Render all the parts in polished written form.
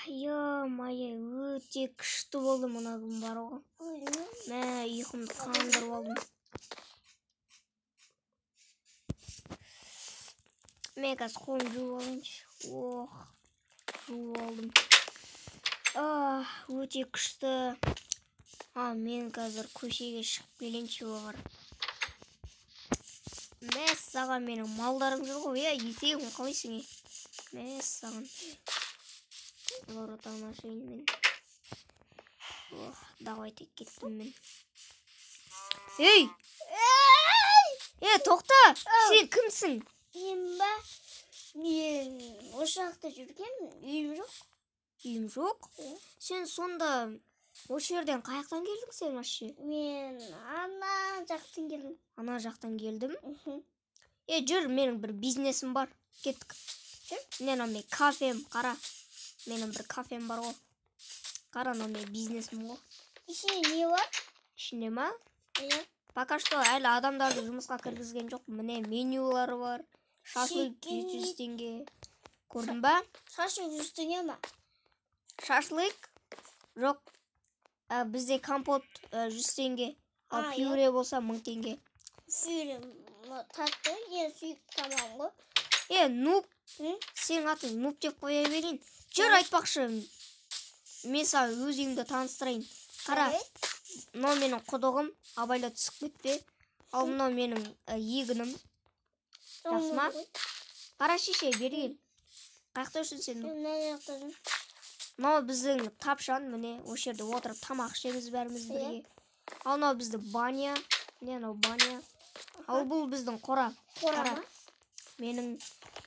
Ё-моё, өте күшті болды мына күн бар ғой. Мә, ұйқымды қандырып алдым. Мен қазір қолым жуып алайыншы. Жуып алдым. Өте күшті. Мен қазір көшеге шығып келейінші оғар. Мәс саған менің малдарым жүр ғой. Есегім қалайсың? Мәс саған. Ворота машин мен. Давай тек кеттім мен. Ей! Тоқта! Сен кімсің? Мен ба? Мен осы жақта жүргенмін. Үйім жоқ. Үйім жоқ? Сен сонда осы жерден қаяқтан келдің сен вообще? Мен ана жақтан келдім. Ана жақтан келдім? Жүр, менің бір бизнесім бар. Кеттік. Мен кафем, қара. Менің бір кафем бар ғой. Қара, мен бизнесім ғой. Ішінде не бар? Ішінде ма? Пока что әлі адамдарды жұмысқа кіргізген жоқ. Міне менюлары бар. Шашлык 100 теңге. Көрдің ба? Шашлык 100 теңге ма? Шашлык? Жоқ. Бізде компот 100 теңге. Ал пюре болса 1000 теңге. Пюре татты, сүйікті тамам ғой. Нуб. Сен атын нуб деп қоя берейін. Жүр айтпақшы. Мен саған өзіңді таныстырайын. Қара. Мынау менің құдығым. Абайла түсіп кетпе. Ал мынау менің егінім. Жақсы ма? Қара шеше берген. Қаяқта жүрсің сен? Мына жақта жүрмін. Мынау біздің тапшан, міне осы жерде отырып тамақ ішеміз бәріміз бірге. Ал мынау біздің баня. Не мынау баня. Ал бұл біздің қора. Қора ма? Менің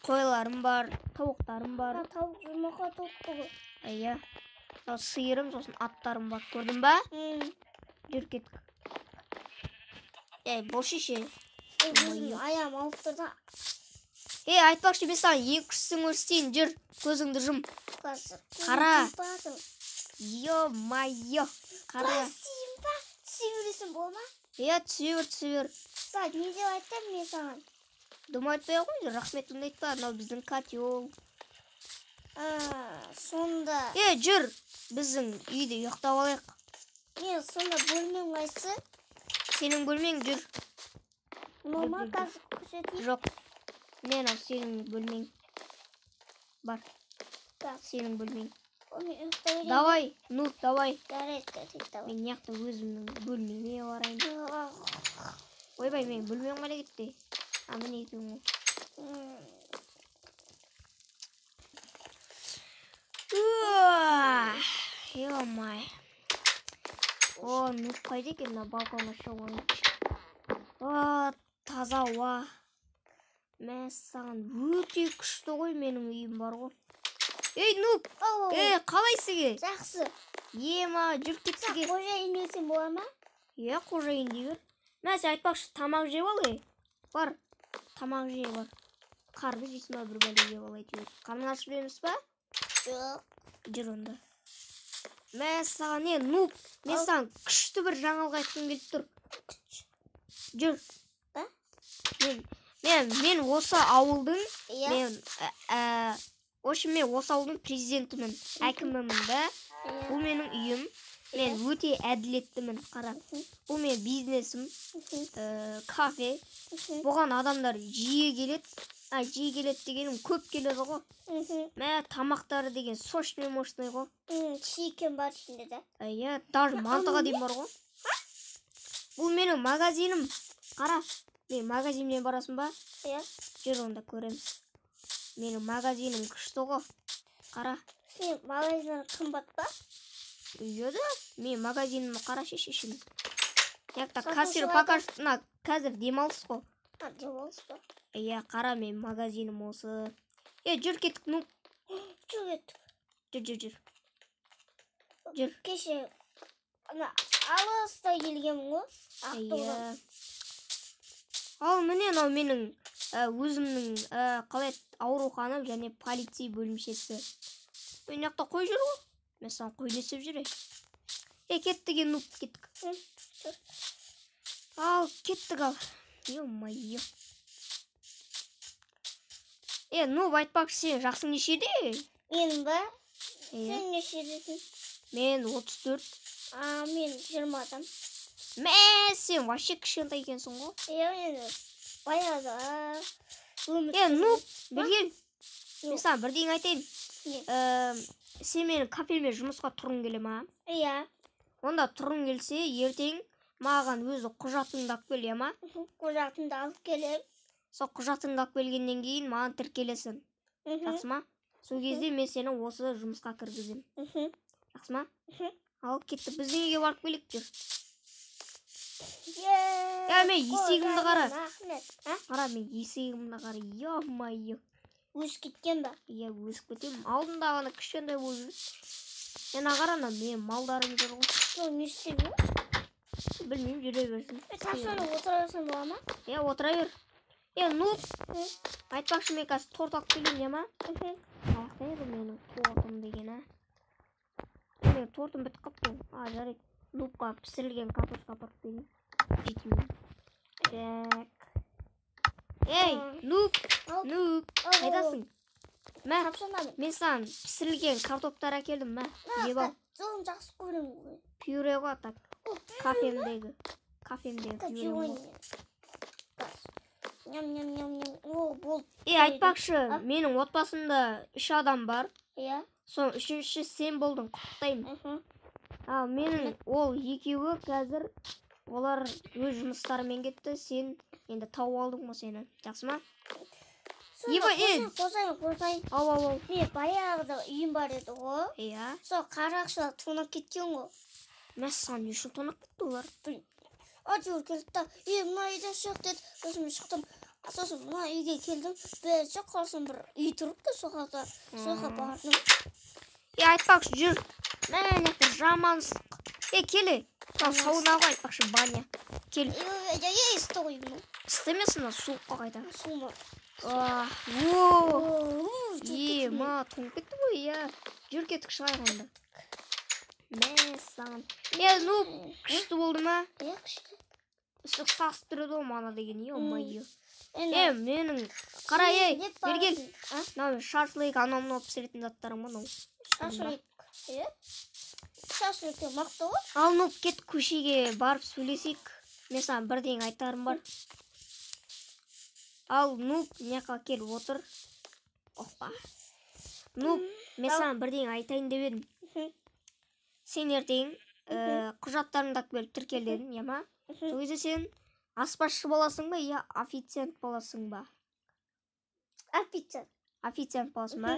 қойларым бар, тауықтарым бар. Тауық жұмақа тоқты ғой. Иә. Сиырым, сосын аттарым бар. Көрдің ба? Жүр кеттік. Бұл шеше. Өзім аям алып тұрда. Айтпақшы мен саған ең күштісін көрсетейін. Жүр, көзіңді жұм. Қара. Ё-майо. Қара. Басимба. Түсе бересің бол ма? Түсе бер. Сағат не деп айттым мен саған? Дұм айтпай қойды, рахметімді айтпа. Мынау біздің котел. Сонда. Жүр, біздің үйде ұйықтап алайық. Мен сонда бөлмем қайсы? Сенің бөлмең жүр. Мама қазір көрсетейін. Жоқ. Мен ал сенің бөлмең бар. Сенің бөлмең. Давай, давай. Мен яқты өзімнің бөлмеме барайын. Ойбай, мен бөлмем қара кетті. Міне екен ғой. Ё-май. Нұп қайда екен мына балконға шығып ойыншы. Таза ауа. Мәс саған өте күшті ғой, менің үйім бар ғой. Нұп! Қалайсың? Жақсы. Ема, жүріп кетсіге. Қожайын десем бола ма? Қожайын дей бер. Мәс айтпақшы тамақ жеп ал. Бар. Тамақ жей бар. Қарбыз жейсің ба, бір бәле жеп ал әйтеуір. Қарның ашып емес па? Жоқ. Жүр онда. Мәс саған нұп. Мен саған күшті бір жаңалық айтқым келіп тұр. Жүр. Мен осы ауылдың мен осы ауылдың президентімін, әкімімін да. Бұл менің үйім. Мен өте әділеттімін, қара. Бұл мен бизнесім, кафе. Бұған адамдар жиі келеді. Жиі келеді дегенім көп келеді ғой. Тамақтары деген сочный мощный ғой. Чикен бар ішінде де. Даже мантыға дейін бар ғой. Бұл менің магазинім. Қара, мен магазинмен барасың ба? Жүр онда көреміз. Менің магазинім күшті ғой. Қара. Сен магазинің қымбат па? Да, мен магазинімі қара шешешім. Яқта кассир покажына қазір демалыс қой. Демалыс па? Қара, мен магазинім осы. Жүр кеттік, ну. Жүр кеттік. Жүр. Кеше алыста келгенмін ғой. Ақтаудан. Ал міне менің өзімнің қалай ауруханам және полицей бөлімшесі. Мен яқта қой жүр ғой. Мен саған қой десіп жүрей. Кеттік, нұп, кеттік. Ал, кеттік ал. Ё-майо. Нұп айтпақшы сен жақсың нешеде? Мен ба? Сен нешедесің? Мен 34. Мен 20-дам. Сен вообще кішкентай екенсің ғой. Енді баяғыда Нуб, бергел. Мен саған бірдеңе айтайын. Сен менің кафеме жұмысқа тұрғың келе ма? Иә. Онда тұрғың келсе, ертең маған өзі құжатыңды алып кел, я ма? Құжатымды алып келем. Сол құжатыңды алып келгеннен кейін маған тіркелесің. Жақсы ма? Сол кезде мен сені осы жұмысқа кіргізем. Жақсы ма? Алып кетті. Біздің үйге барып келейік жүр. Мен есегімді қара. Қара, мен есегімді қара. Йо-майо. Өсіп кеткен ба? Иә, өсіп кетем. Алдында ғана кішкентай болып жүр. Мен қарана, мен малдарым жүр ғой. Сол не істеймін? Білмеймін, жүре берсін. Тапсаны отырасың бола ма? Иә, отыра бер. Нуб, айтпақшы мен қазір торт алып келейін, я ма? Қаяқта менің тортым деген, Менің тортым бітіп қапты. Жарайды. Нубқа пісірілген картошка апарып берейін. Жетейін. Нуб, қайдасың? Мен саған пісірілген картоптар әкелдім, Соны жақсы көремін. Пюре ғой, так. Кафемдегі пюре ғой. Айтпақшы, менің отбасымда 3 адам бар. Иә. Сол үшінші сен болдың, құттықтаймын. Менің ол екеуі қазір олар өз жұмыстарымен кетті. Сен енді тауып алдың ғой сені. Жақсы ма? Қосайын. Ау. Мен баяғыда үйім бар еді ғой. Иә. Сол қарақшылар тонап кеткен ғой. Мәссаған не үшін тонап кетті олар? Әйтеуір келді да, мына үйден шық деді. Сосын шықтым. Сосын мына үйге келдім. Бәлсе қалсын бір үй тұрыпты соқақта. Соқа бардым. Айтпақшы жүр. Мәнекті жамансық. Келе. Саунаға айтпақшы баня. Кел. Істі қойым. Істемесін, суыққа қайта. Суыма. Ма, тоңып кетті ғой, жүр кеттік шығайық онда. Мәссаған. Нуб, күшті болды ма? Күшті. Үсік сасып тұрады ғой мана деген, майы. Менің, қара, бергел. Шашлык, анау пісіретін заттарым ба? Шашлык, шашлықты мақты ғой? Ал, Нуб, кет көшеге барып сөйлесейік. Мен саған бірден айтарым бар. Ал, Нуб, неқа кел отыр. Нуб, мен саған бірден айтайын деп едім. Сен ертең құжаттарыңды алып келіп тіркел дедің, я ма? Сол кезде сен аспазшы боласың ба, я официант боласың ба? Официант боласың ба?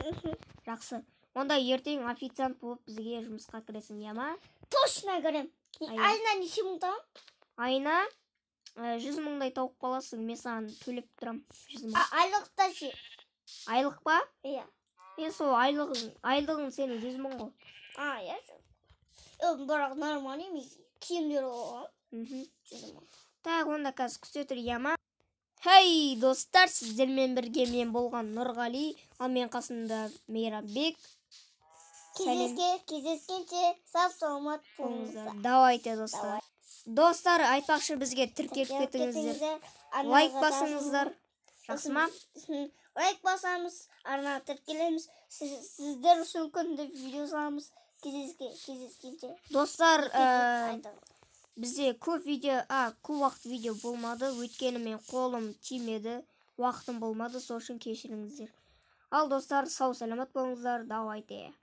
Жақсы. Онда ертең официант болып бізге жұмысқа кіресің, я ма? Точно кірем. Айына неше мың тауым? Айына 100 мыңдай тауып қаласың, мен саған төлеп тұрам. Айлықта ше? Айлық ба? Иә. Сол айлығың сенің 100 мың ғой. Иә. Бірақ нормально емес. Киімдер оған. Так, онда қазір күтетір, я ма? Хей, достар, сіздермен бірге мен болған Нұрғали, ал мен қасымда Мейрамбек. Кездескенше сау саламат болыңыздар. Давайте, достар. Достар, айтпақшы бізге тіркеліп кетіңіздер. Лайк басыңыздар. Жақсы ма? Лайк басамыз, арнаға тіркелеміз. Сіздер үшін күнде видео саламыз. Кездескенше. Достар, бізде көп уақыт видео болмады. Өйткені мен қолым тимеді. Уақытым болмады, сол үшін кешіріңіздер. Ал достар, сау саламат болыңыздар. Давайте.